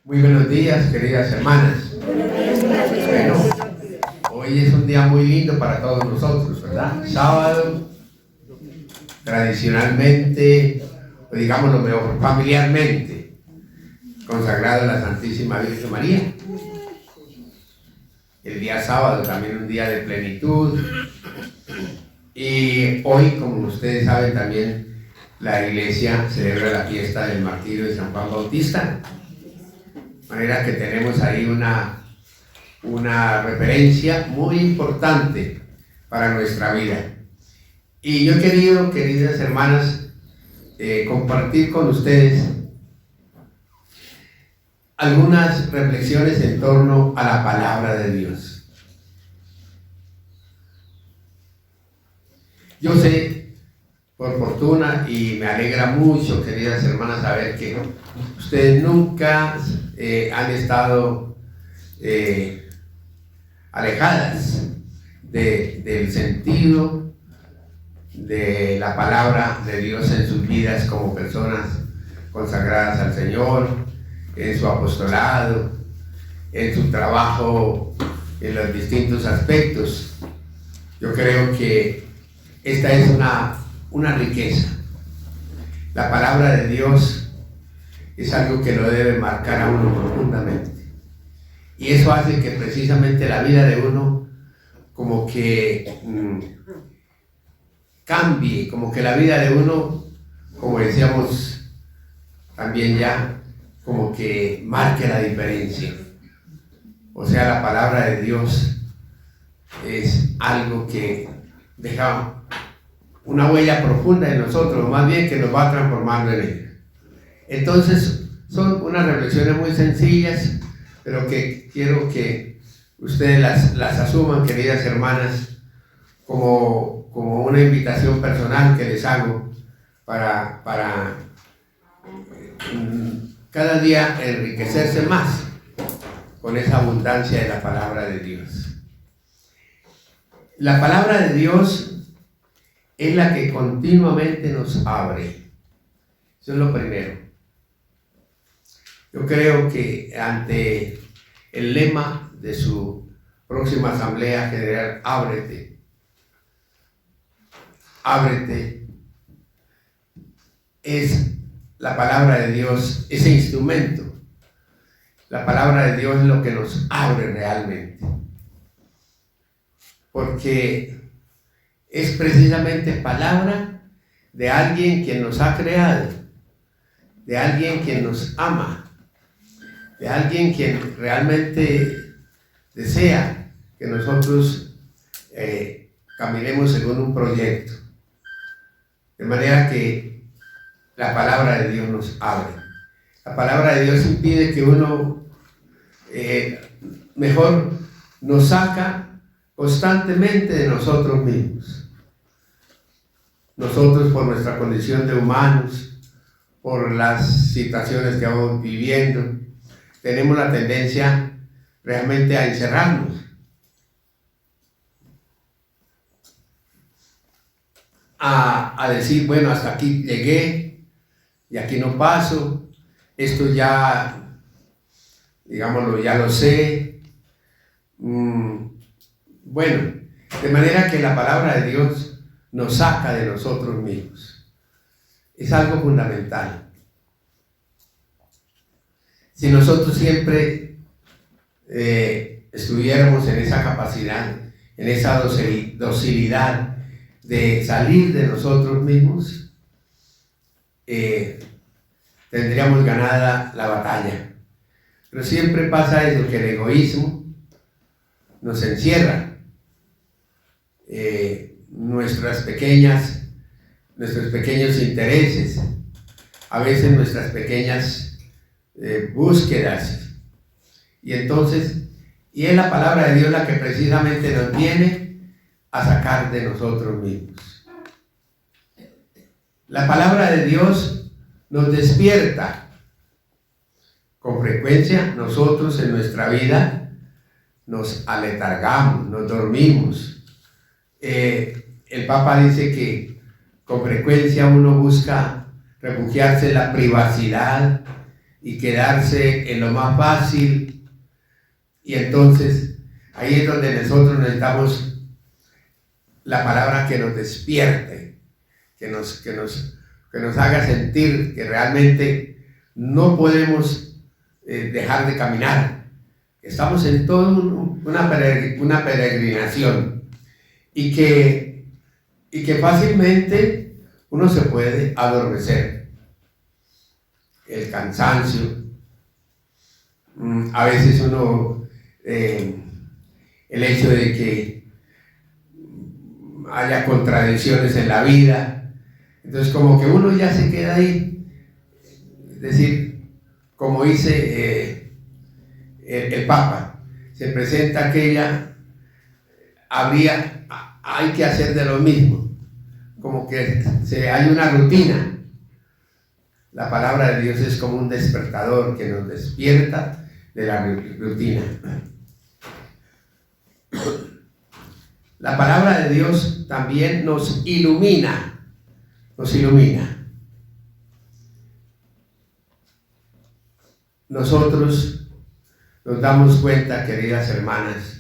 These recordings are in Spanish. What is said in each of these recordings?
Muy buenos días, queridas hermanas. Bueno, hoy es un día muy lindo para todos nosotros, ¿verdad? Sábado, tradicionalmente, o digámoslo mejor, familiarmente, consagrado a la Santísima Virgen María. El día sábado también un día de plenitud. Y hoy, como ustedes saben, también la Iglesia celebra la fiesta del martirio de San Juan Bautista. De manera que tenemos ahí una referencia muy importante para nuestra vida. Y yo he querido, queridas hermanas, compartir con ustedes algunas reflexiones en torno a la palabra de Dios. Yo sé, por fortuna, y me alegra mucho, queridas hermanas, saber que ustedes nunca han estado alejadas del sentido de la palabra de Dios en sus vidas como personas consagradas al Señor, en su apostolado, en su trabajo, en los distintos aspectos. Yo creo que esta es una riqueza. La palabra de Dios es algo que lo debe marcar a uno profundamente. Y eso hace que precisamente la vida de uno como que cambie, como que la vida de uno, como decíamos también ya, como que marque la diferencia. O sea, la palabra de Dios es algo que deja una huella profunda en nosotros, más bien que nos va transformando en ella. Entonces, son unas reflexiones muy sencillas, pero que quiero que ustedes las asuman, queridas hermanas, como una invitación personal que les hago para cada día enriquecerse más con esa abundancia de la palabra de Dios. La palabra de Dios es la que continuamente nos abre. Eso es lo primero. Yo creo que ante el lema de su próxima Asamblea General, ábrete, ábrete, es la palabra de Dios, ese instrumento. La palabra de Dios es lo que nos abre realmente. Porque es precisamente palabra de alguien quien nos ha creado, de alguien quien nos ama, de alguien quien realmente desea que nosotros caminemos según un proyecto. De manera que la palabra de Dios nos abre. La palabra de Dios impide que uno mejor nos saca constantemente de nosotros mismos. Nosotros, por nuestra condición de humanos, por las situaciones que vamos viviendo, tenemos la tendencia realmente a encerrarnos, a decir, bueno, hasta aquí llegué y aquí no paso, esto ya, digámoslo, ya lo sé. Bueno, de manera que la palabra de Dios nos saca de nosotros mismos. Es algo fundamental. Si nosotros siempre estuviéramos en esa capacidad, en esa docilidad de salir de nosotros mismos, tendríamos ganada la batalla. Pero siempre pasa eso, que el egoísmo nos encierra. Nuestros pequeños intereses, a veces nuestras pequeñas búsquedas, y entonces, y es la palabra de Dios la que precisamente nos viene a sacar de nosotros mismos. La palabra de Dios nos despierta. Con frecuencia nosotros en nuestra vida nos aletargamos, nos dormimos. El Papa dice que con frecuencia uno busca refugiarse en la privacidad y quedarse en lo más fácil. Y entonces ahí es donde nosotros necesitamos la palabra que nos despierte, que nos haga sentir que realmente no podemos dejar de caminar. Estamos en toda una peregrinación y que fácilmente uno se puede adormecer. El cansancio, a veces uno, el hecho de que haya contradicciones en la vida, entonces como que uno ya se queda ahí, es decir, como dice el Papa, se presenta aquella, hay que hacer de lo mismo, como que hay una rutina. La palabra de Dios es como un despertador que nos despierta de la rutina. La palabra de Dios también nos ilumina, Nosotros nos damos cuenta, queridas hermanas,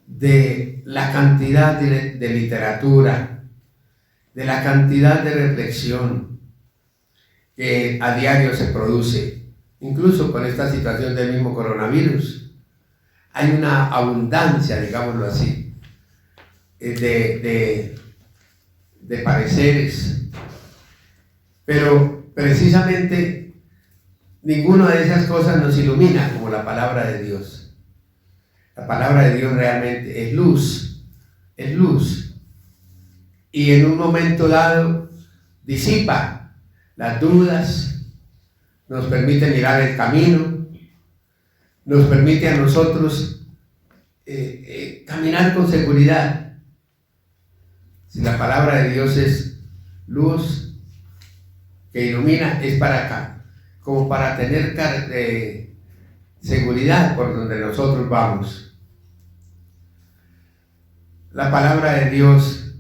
de la cantidad de literatura, de la cantidad de reflexión que a diario se produce, incluso con esta situación del mismo coronavirus. Hay una abundancia, digámoslo así, de pareceres, pero precisamente ninguna de esas cosas nos ilumina como la palabra de Dios. La palabra de Dios realmente es luz, y en un momento dado disipa las dudas, nos permite mirar el camino, nos permite a nosotros caminar con seguridad. Si la palabra de Dios es luz que ilumina, es para acá, como para tener seguridad por donde nosotros vamos. La palabra de Dios,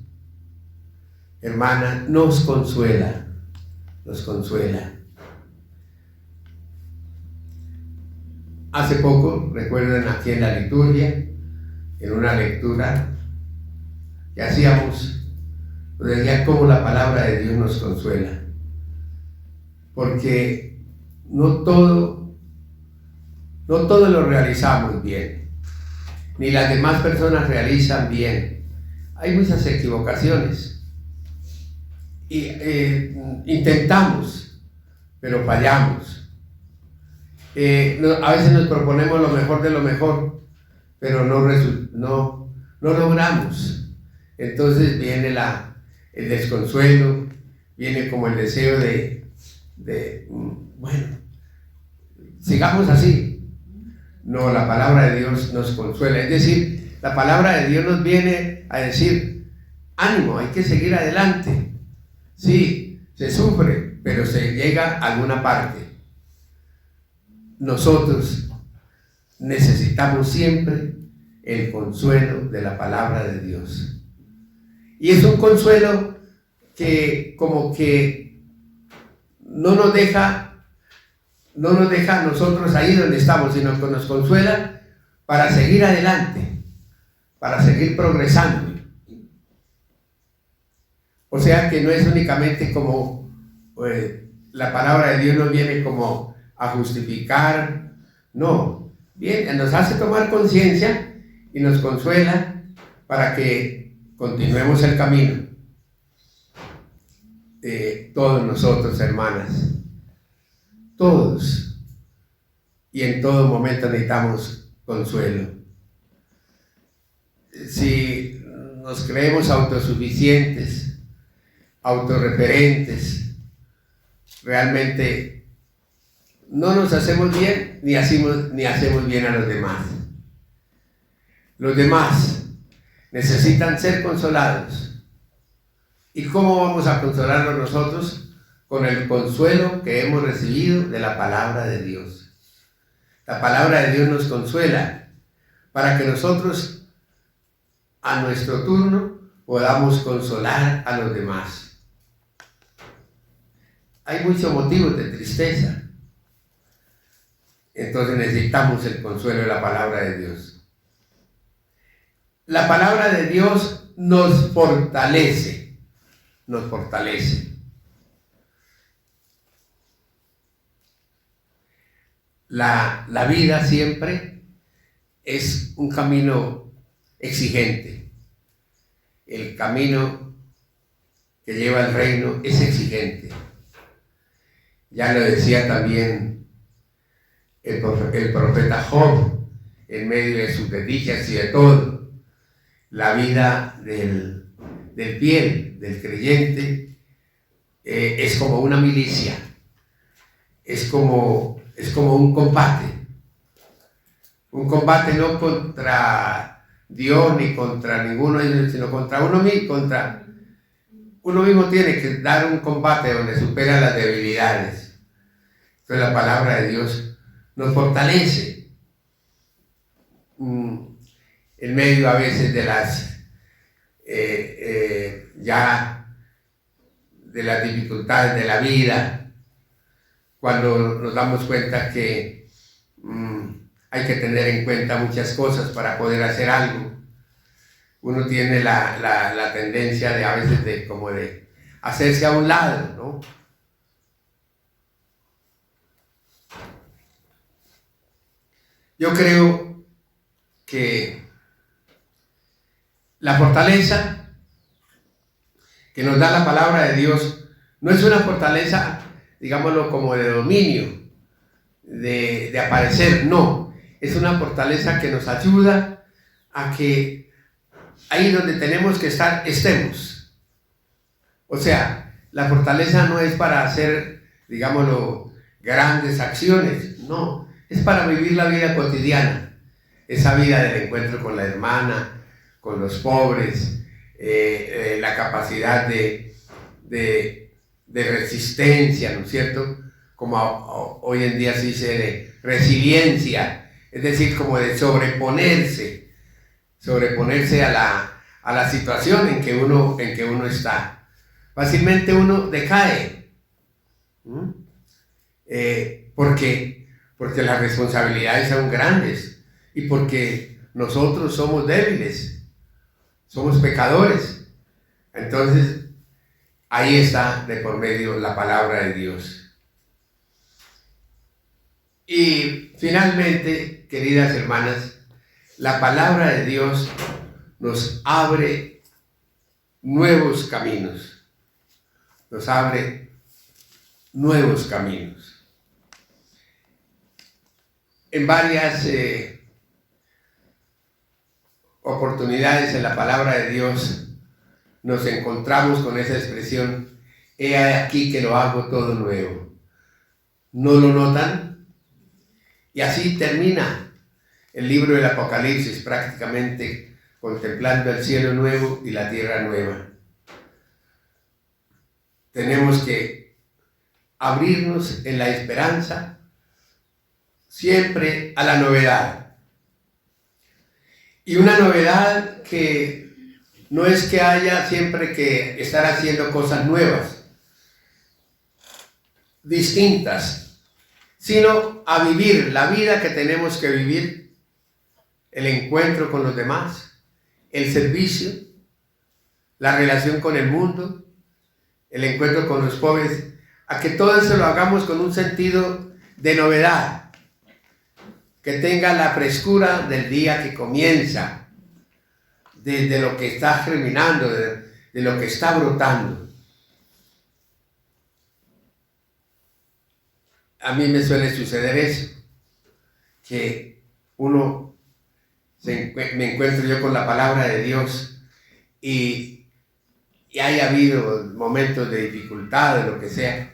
hermana, nos consuela. Hace poco, recuerden aquí en la liturgia, en una lectura que hacíamos, nos decía cómo la palabra de Dios nos consuela, porque no todo lo realizamos bien, ni las demás personas realizan bien. Hay muchas equivocaciones y intentamos, pero fallamos. A veces nos proponemos lo mejor de lo mejor, pero no logramos. Entonces viene el desconsuelo, viene como el deseo bueno, sigamos así. No, la palabra de Dios nos consuela. Es decir, la palabra de Dios nos viene a decir, ánimo, hay que seguir adelante. Sí, se sufre, pero se llega a alguna parte. Nosotros necesitamos siempre el consuelo de la palabra de Dios. Y es un consuelo que como que no nos deja a nosotros ahí donde estamos, sino que nos consuela para seguir adelante, para seguir progresando. O sea que no es únicamente como la palabra de Dios nos viene como a justificar, no, bien, nos hace tomar conciencia y nos consuela para que continuemos el camino. Todos nosotros, hermanas, todos, y en todo momento necesitamos consuelo. Si nos creemos autosuficientes, autorreferentes, realmente no nos hacemos bien ni hacemos bien a los demás. Los demás necesitan ser consolados. ¿Y cómo vamos a consolarlos nosotros? Con el consuelo que hemos recibido de la palabra de Dios. La palabra de Dios nos consuela para que nosotros a nuestro turno podamos consolar a los demás. Hay muchos motivos de tristeza, entonces necesitamos el consuelo de la palabra de Dios. La palabra de Dios nos fortalece, nos fortalece. La vida siempre es un camino exigente. El camino que lleva al reino es exigente. Ya lo decía también el profeta Job, en medio de sus desdichas y de todo. La vida del fiel, del creyente, es como una milicia, es como un combate no contra Dios ni contra ninguno, sino contra uno mismo. Uno mismo tiene que dar un combate donde supera las debilidades. Entonces la palabra de Dios nos fortalece en medio a veces de las de las dificultades de la vida, cuando nos damos cuenta que hay que tener en cuenta muchas cosas para poder hacer algo. Uno tiene la tendencia de a veces de hacerse a un lado, ¿no? Yo creo que la fortaleza que nos da la palabra de Dios no es una fortaleza, digámoslo, como de dominio, de aparecer, no. Es una fortaleza que nos ayuda a que ahí donde tenemos que estar, estemos. O sea, la fortaleza no es para hacer, digámoslo, grandes acciones, no. Es para vivir la vida cotidiana, esa vida del encuentro con la hermana, con los pobres, la capacidad de resistencia, ¿no es cierto? Como hoy en día se dice, de resiliencia, es decir, como de sobreponerse a la situación en que uno está. Fácilmente uno decae, porque las responsabilidades son grandes y porque nosotros somos débiles, somos pecadores. Entonces, ahí está de por medio la palabra de Dios. Y finalmente, queridas hermanas, la palabra de Dios nos abre nuevos caminos. Nos abre nuevos caminos. En varias oportunidades en la palabra de Dios nos encontramos con esa expresión: he aquí que lo hago todo nuevo. ¿No lo notan? Y así termina el libro del Apocalipsis, prácticamente contemplando el cielo nuevo y la tierra nueva. Tenemos que abrirnos en la esperanza siempre a la novedad. Y una novedad que no es que haya siempre que estar haciendo cosas nuevas, distintas, sino a vivir la vida que tenemos que vivir, el encuentro con los demás, el servicio, la relación con el mundo, el encuentro con los pobres, a que todo eso lo hagamos con un sentido de novedad, que tenga la frescura del día que comienza, de lo que está germinando, de lo que está brotando. A mí me suele suceder eso, que me encuentro yo con la palabra de Dios y haya habido momentos de dificultad, de lo que sea,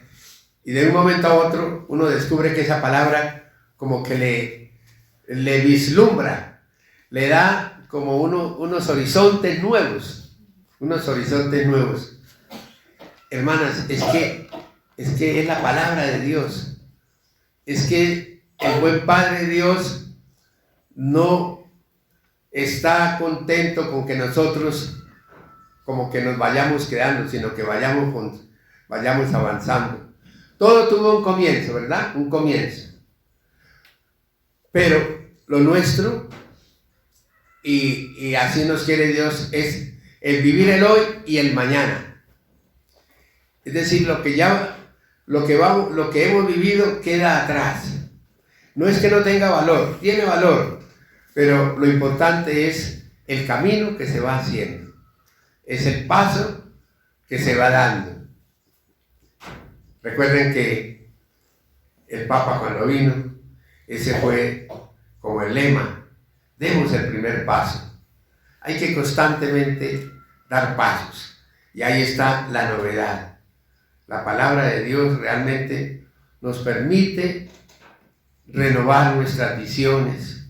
y de un momento a otro uno descubre que esa palabra como que le vislumbra, le da como unos horizontes nuevos, Hermanas, es que es la palabra de Dios. Es que el buen Padre Dios no está contento con que nosotros como que nos vayamos quedando, sino que vayamos avanzando. Todo tuvo un comienzo, ¿verdad? Un comienzo. Pero lo nuestro, y así nos quiere Dios, es el vivir el hoy y el mañana. Es decir, lo que hemos vivido queda atrás. No es que no tenga valor, tiene valor, pero lo importante es el camino que se va haciendo. Es el paso que se va dando. Recuerden que el Papa cuando vino, ese fue como el lema: demos el primer paso. Hay que constantemente dar pasos. Y ahí está la novedad. La palabra de Dios realmente nos permite renovar nuestras visiones,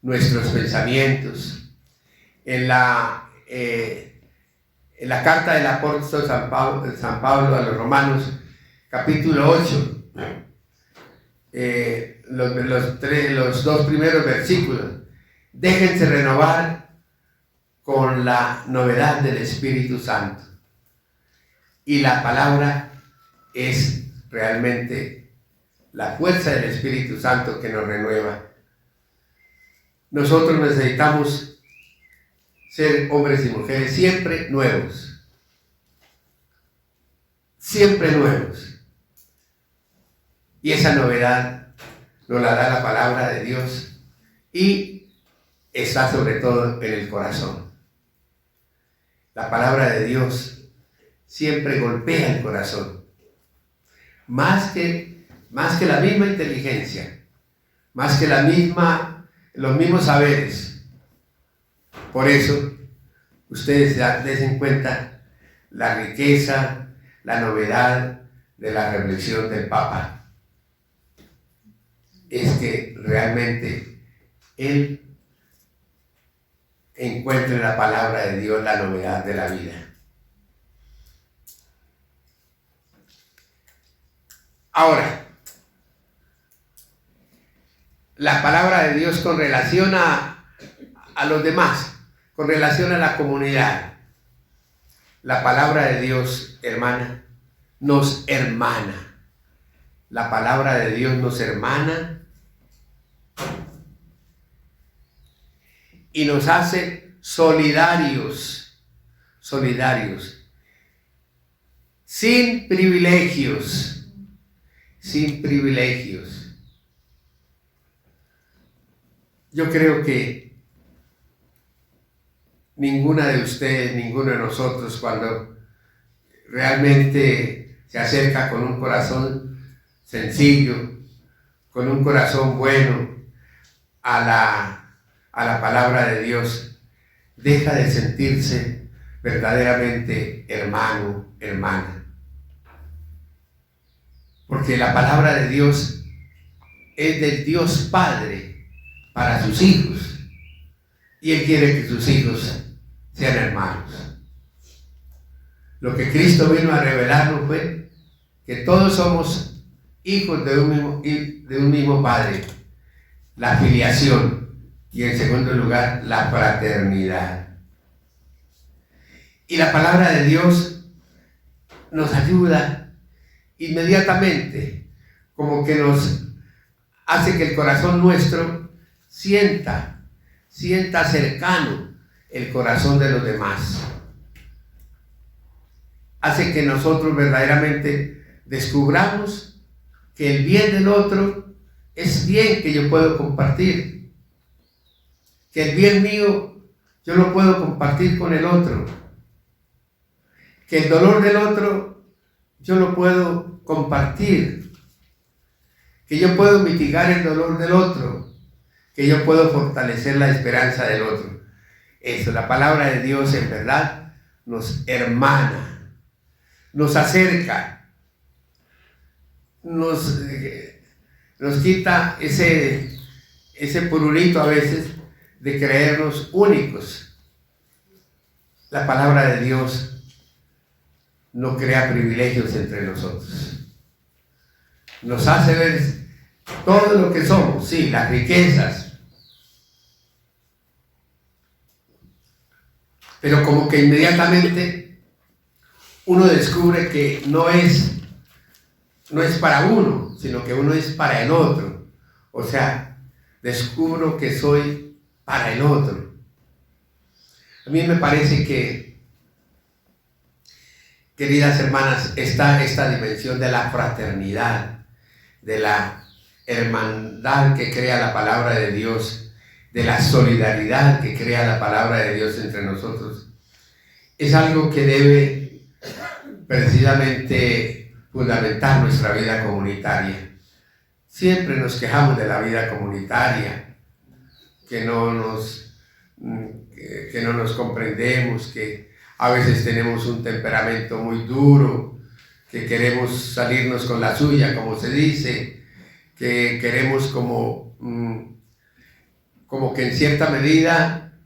nuestros pensamientos. En la carta del apóstol San Pablo a los Romanos, capítulo 8, los dos primeros versículos: déjense renovar con la novedad del Espíritu Santo. Y la palabra es realmente la fuerza del Espíritu Santo que nos renueva. Nosotros necesitamos ser hombres y mujeres siempre nuevos. Siempre nuevos. Y esa novedad nos la da la palabra de Dios y está sobre todo en el corazón. La palabra de Dios siempre golpea el corazón. Más que la misma inteligencia, más que los mismos saberes. Por eso, ustedes den cuenta la riqueza, la novedad de la reflexión del Papa. Es que realmente él encuentra en la palabra de Dios la novedad de la vida. Ahora, la palabra de Dios con relación a los demás, con relación a la comunidad. La palabra de Dios, hermana, nos hermana. La palabra de Dios nos hermana y nos hace solidarios, sin privilegios. Yo creo que ninguna de ustedes, ninguno de nosotros, cuando realmente se acerca con un corazón sencillo, con un corazón bueno a la palabra de Dios, deja de sentirse verdaderamente hermano, hermana. Porque la palabra de Dios es del Dios Padre para sus hijos. Y Él quiere que sus hijos sean hermanos. Lo que Cristo vino a revelarnos fue que todos somos hijos de un mismo Padre. La filiación. Y en segundo lugar, la fraternidad. Y la palabra de Dios nos ayuda inmediatamente, como que nos hace que el corazón nuestro sienta cercano el corazón de los demás. Hace que nosotros verdaderamente descubramos que el bien del otro es bien que yo puedo compartir, que el bien mío yo lo puedo compartir con el otro, que el dolor del otro yo lo puedo compartir, que yo puedo mitigar el dolor del otro, que yo puedo fortalecer la esperanza del otro. Eso, la palabra de Dios en verdad nos hermana, nos acerca, nos quita ese purulito a veces de creernos únicos. La palabra de Dios no crea privilegios entre nosotros. Nos hace ver todo lo que somos, sí, las riquezas. Pero como que inmediatamente uno descubre que no es para uno, sino que uno es para el otro. O sea, descubro que soy para el otro. A mí me parece que, queridas hermanas, está esta dimensión de la fraternidad, de la hermandad que crea la palabra de Dios, de la solidaridad que crea la palabra de Dios entre nosotros. Es algo que debe precisamente fundamentar nuestra vida comunitaria. Siempre nos quejamos de la vida comunitaria, que no nos comprendemos, que a veces tenemos un temperamento muy duro, que queremos salirnos con la suya, como se dice, que queremos como que en cierta medida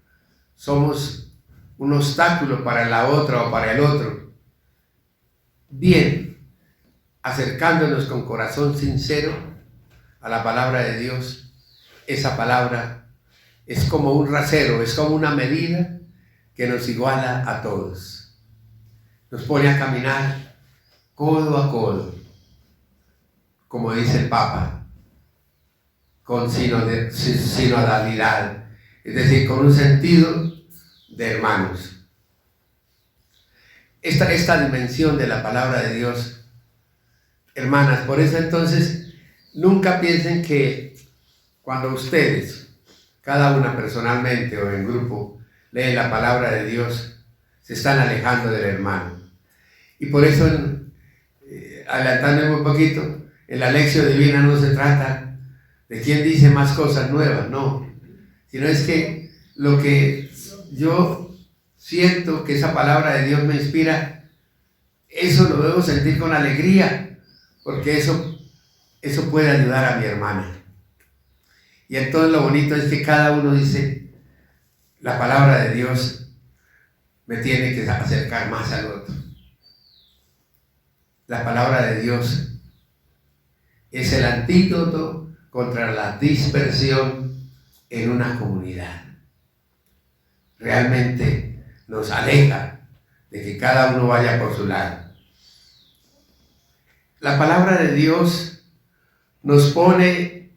somos un obstáculo para la otra o para el otro. Bien, acercándonos con corazón sincero a la palabra de Dios, esa palabra es como un rasero, es como una medida que nos iguala a todos. Nos pone a caminar codo a codo, como dice el Papa, con sinodalidad, es decir, con un sentido de hermanos. Esta dimensión de la palabra de Dios, hermanas, por eso entonces nunca piensen que cuando ustedes, cada una personalmente o en grupo, leen la palabra de Dios, se están alejando del hermano. Y por eso, adelantándome un poquito, en la lección divina no se trata de quién dice más cosas nuevas, no, sino es que lo que yo siento que esa palabra de Dios me inspira, eso lo debo sentir con alegría, porque eso puede ayudar a mi hermana. Y entonces lo bonito es que cada uno dice, la palabra de Dios me tiene que acercar más al otro. La palabra de Dios es el antídoto contra la dispersión en una comunidad. Realmente nos aleja de que cada uno vaya por su lado. La palabra de Dios nos pone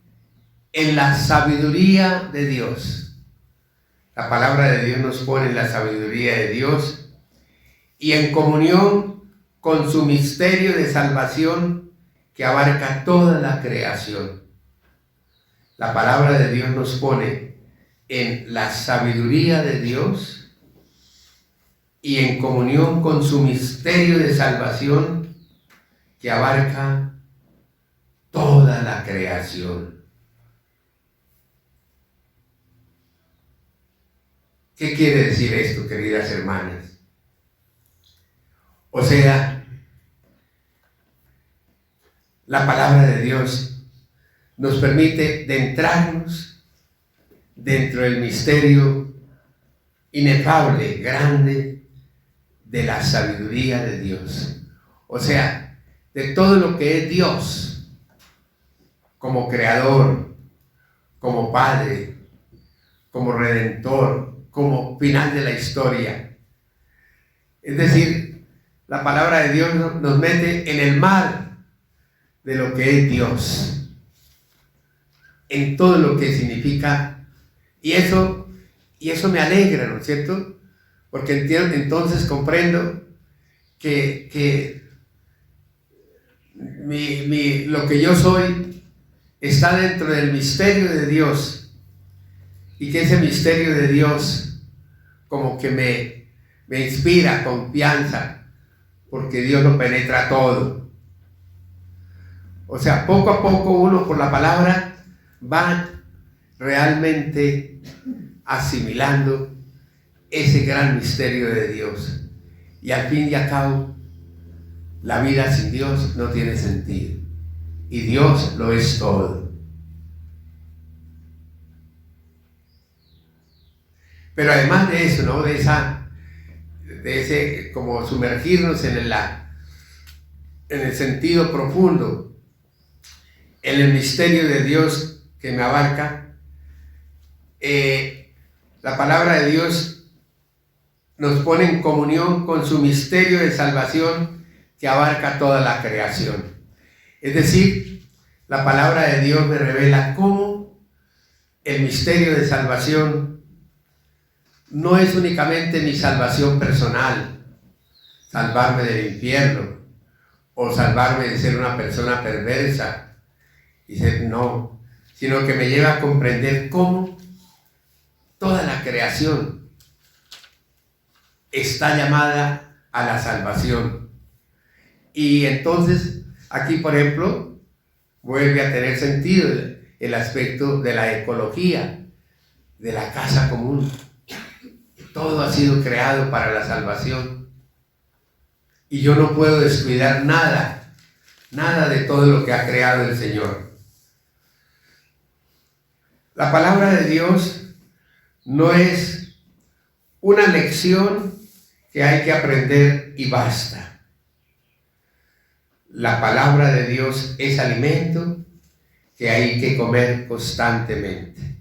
en la sabiduría de Dios. La palabra de Dios nos pone en la sabiduría de Dios y en comunión con su misterio de salvación que abarca toda la creación. La palabra de Dios nos pone en la sabiduría de Dios y en comunión con su misterio de salvación que abarca toda la creación. ¿Qué quiere decir esto, queridas hermanas? O sea, la palabra de Dios nos permite adentrarnos dentro del misterio inefable, grande, de la sabiduría de Dios. O sea, de todo lo que es Dios, como creador, como padre, como redentor, como final de la historia. Es decir, la palabra de Dios nos mete en el mar de lo que es Dios, en todo lo que significa, y eso me alegra, ¿no es cierto? Porque entonces comprendo que lo que yo soy está dentro del misterio de Dios, y que ese misterio de Dios como que me inspira confianza, porque Dios lo penetra todo. O sea, poco a poco uno por la palabra va realmente asimilando ese gran misterio de Dios, y al fin y al cabo la vida sin Dios no tiene sentido, y Dios lo es todo. Pero además de eso, ¿no? de ese como sumergirnos en el sentido profundo, en el misterio de Dios que me abarca, la palabra de Dios nos pone en comunión con su misterio de salvación que abarca toda la creación. Es decir, la palabra de Dios me revela cómo el misterio de salvación no es únicamente mi salvación personal, salvarme del infierno o salvarme de ser una persona perversa, no, sino que me lleva a comprender cómo toda la creación está llamada a la salvación. Y entonces aquí, por ejemplo, vuelve a tener sentido el aspecto de la ecología, de la casa común. Todo ha sido creado para la salvación. Y yo no puedo descuidar nada de todo lo que ha creado el Señor. La palabra de Dios no es una lección que hay que aprender y basta. La palabra de Dios es alimento que hay que comer constantemente.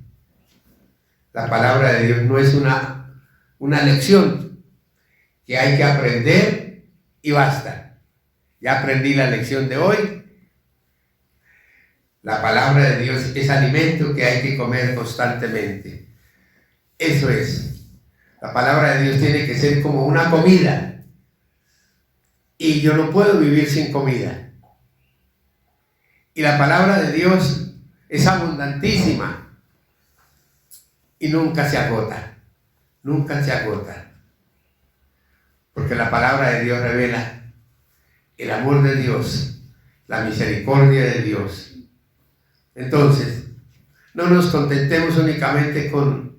La palabra de Dios no es una lección que hay que aprender y basta. Ya aprendí la lección de hoy. La palabra de Dios es alimento que hay que comer constantemente. Eso es. La palabra de Dios tiene que ser como una comida. Y yo no puedo vivir sin comida. Y la palabra de Dios es abundantísima. Y nunca se agota. Nunca se agota. Porque la palabra de Dios revela el amor de Dios, la misericordia de Dios. Entonces, no nos contentemos únicamente con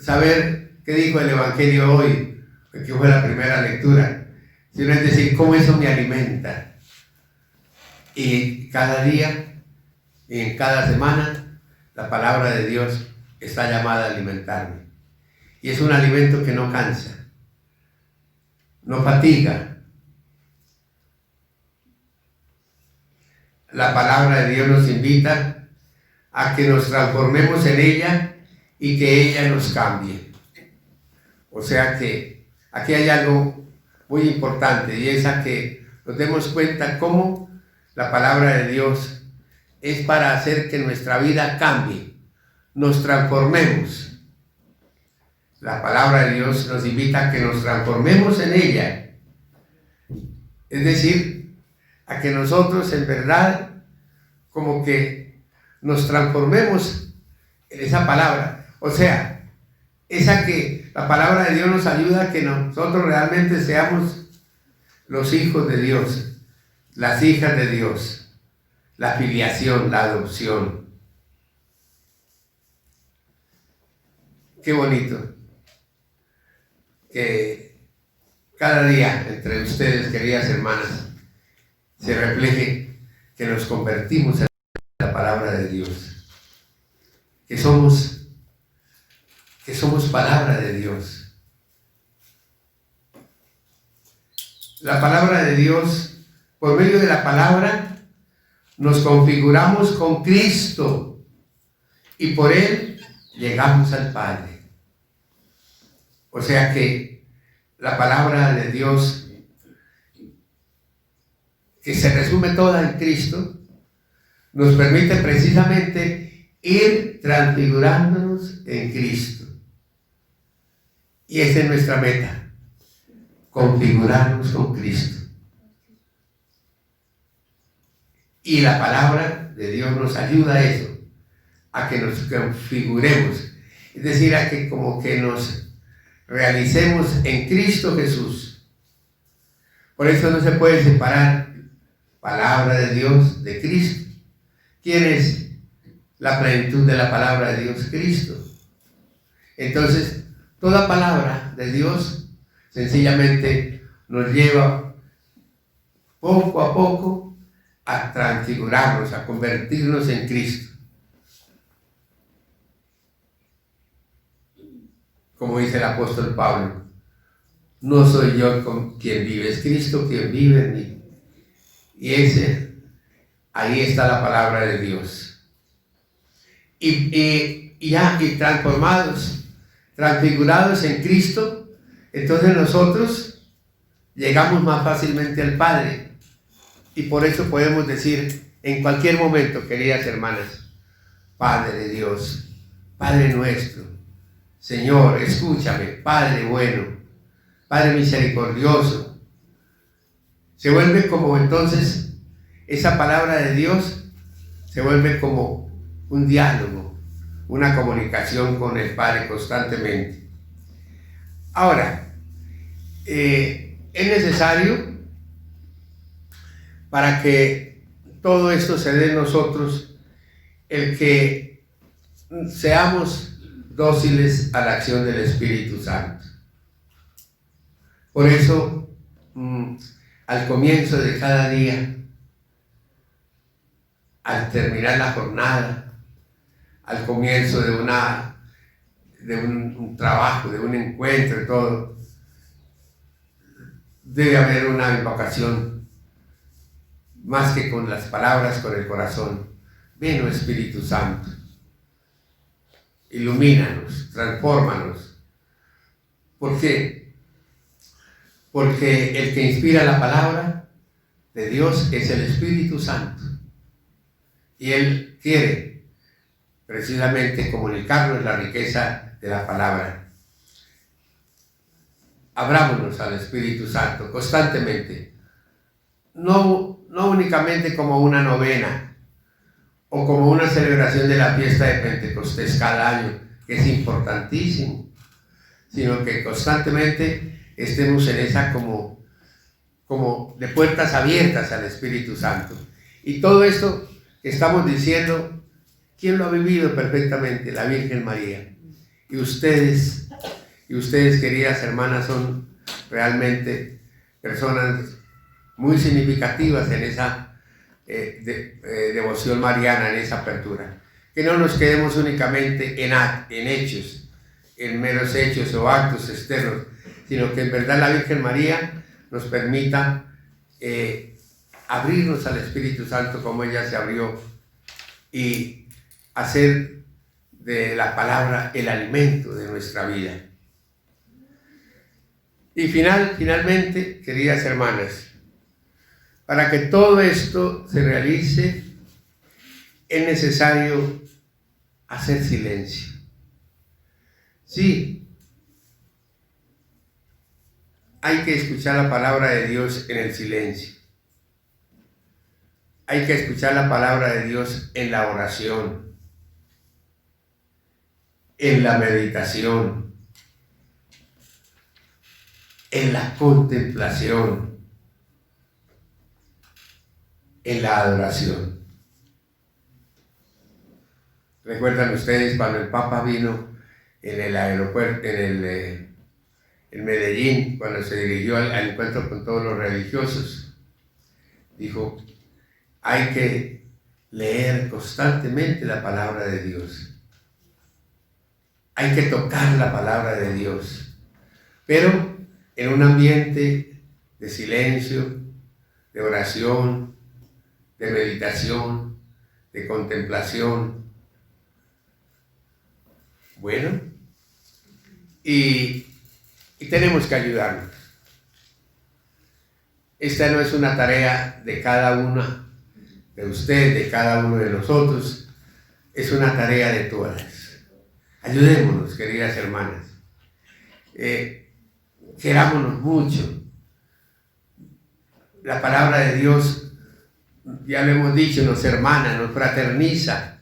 saber qué dijo el Evangelio hoy, que fue la primera lectura, sino es decir, cómo eso me alimenta. Y cada día, y en cada semana, la palabra de Dios está llamada a alimentarme. Y es un alimento que no cansa, no fatiga. La palabra de Dios nos invita a que nos transformemos en ella y que ella nos cambie. O sea que aquí hay algo muy importante, y es a que nos demos cuenta cómo la palabra de Dios es para hacer que nuestra vida cambie, nos transformemos. La palabra de Dios nos invita a que nos transformemos en ella. Es decir, a que nosotros en verdad como que nos transformemos en esa palabra. O sea, esa que la palabra de Dios nos ayuda a que nosotros realmente seamos los hijos de Dios, las hijas de Dios, la filiación, la adopción. Qué bonito que cada día entre ustedes, queridas hermanas, se refleje que nos convertimos en la palabra de Dios, que somos palabra de Dios. La palabra de Dios, por medio de la palabra, nos configuramos con Cristo y por Él llegamos al Padre. O sea que la palabra de Dios, que se resume toda en Cristo, nos permite precisamente ir transfigurándonos en Cristo. Y esa es nuestra meta, configurarnos con Cristo. Y la palabra de Dios nos ayuda a eso, a que nos configuremos, es decir, a que como que nos realicemos en Cristo Jesús. Por eso no se puede separar palabra de Dios de Cristo. ¿Quién es la plenitud de la palabra de Dios? Cristo. Entonces, toda palabra de Dios sencillamente nos lleva poco a poco a transfigurarnos, a convertirnos en Cristo. Como dice el apóstol Pablo, no soy yo quien vive, es Cristo quien vive en mí. Y ahí está la palabra de Dios. Y transformados, transfigurados en Cristo, entonces nosotros llegamos más fácilmente al Padre. Y por eso podemos decir en cualquier momento, queridas hermanas, Padre Dios, Padre nuestro, Señor, escúchame, Padre bueno, Padre misericordioso. Se vuelve como entonces, esa palabra de Dios se vuelve como un diálogo, una comunicación con el Padre constantemente. Ahora, es necesario, para que todo esto se dé en nosotros, el que seamos dóciles a la acción del Espíritu Santo. Por eso, al comienzo de cada día, al terminar la jornada, al comienzo de un trabajo, de un encuentro y todo, debe haber una invocación, más que con las palabras, con el corazón. Ven, oh Espíritu Santo, ilumínanos, transfórmanos. ¿Por qué? Porque el que inspira la palabra de Dios es el Espíritu Santo. Y Él quiere precisamente comunicarnos la riqueza de la palabra. Abrámonos al Espíritu Santo constantemente. No únicamente como una novena o como una celebración de la fiesta de Pentecostés cada año, que es importantísimo, sino que constantemente estemos en esa como de puertas abiertas al Espíritu Santo. Y todo esto que estamos diciendo, ¿quién lo ha vivido perfectamente? La Virgen María. Y ustedes, queridas hermanas, son realmente personas muy significativas en esa devoción mariana, en esa apertura. Que no nos quedemos únicamente en hechos, en meros hechos o actos externos, sino que en verdad la Virgen María nos permita abrirnos al Espíritu Santo como ella se abrió y hacer de la palabra el alimento de nuestra vida. Y finalmente, queridas hermanas, para que todo esto se realice, es necesario hacer silencio. Sí, hay que escuchar la palabra de Dios en el silencio. Hay que escuchar la palabra de Dios en la oración, en la meditación, en la contemplación, en la adoración. ¿Recuerdan ustedes cuando el Papa vino en el aeropuerto, en Medellín, cuando se dirigió al encuentro con todos los religiosos? Dijo: hay que leer constantemente la palabra de Dios. Hay que tocar la palabra de Dios, pero en un ambiente de silencio, de oración, de meditación, de contemplación. Bueno, y tenemos que ayudarnos. Esta no es una tarea de cada una de ustedes, de cada uno de nosotros, es una tarea de todas. Ayudémonos, queridas hermanas. Querámonos mucho. La palabra de Dios, ya lo hemos dicho, nos hermana, nos fraterniza,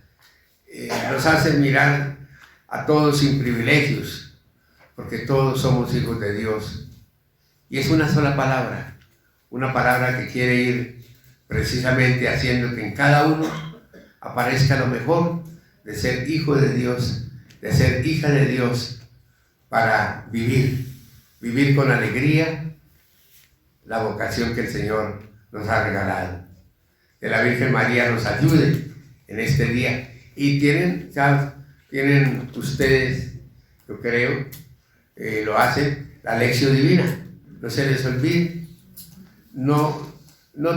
nos hace mirar a todos sin privilegios, porque todos somos hijos de Dios. Y es una sola palabra, una palabra que quiere ir precisamente haciendo que en cada uno aparezca lo mejor de ser hijo de Dios, de ser hija de Dios, para vivir con alegría la vocación que el Señor nos ha regalado. Que la Virgen María nos ayude en este día. Y tienen ustedes, yo creo, lo hacen, la lección divina. No se les olvide. No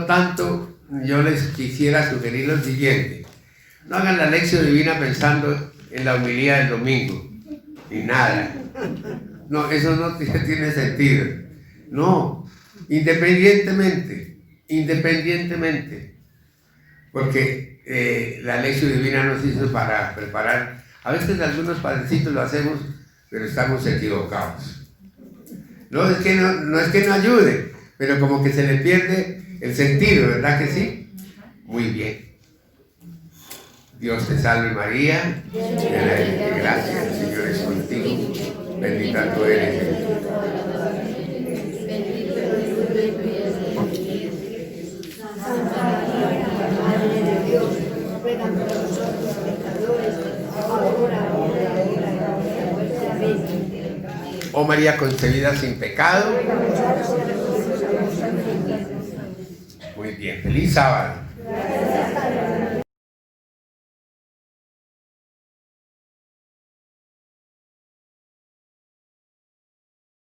tanto, yo les quisiera sugerir lo siguiente: no hagan la lección divina pensando en la homilía del domingo, ni nada. No, eso no tiene sentido. No, independientemente, porque la lección divina nos hizo para preparar. A veces algunos padrecitos lo hacemos, pero estamos equivocados. No es que no ayude, pero como que se le pierde el sentido, ¿verdad que sí? Muy bien. Dios te salve María, llena de gracia, el Señor es contigo, bendita tú eres. Oh María concebida sin pecado. Muy bien, feliz sábado.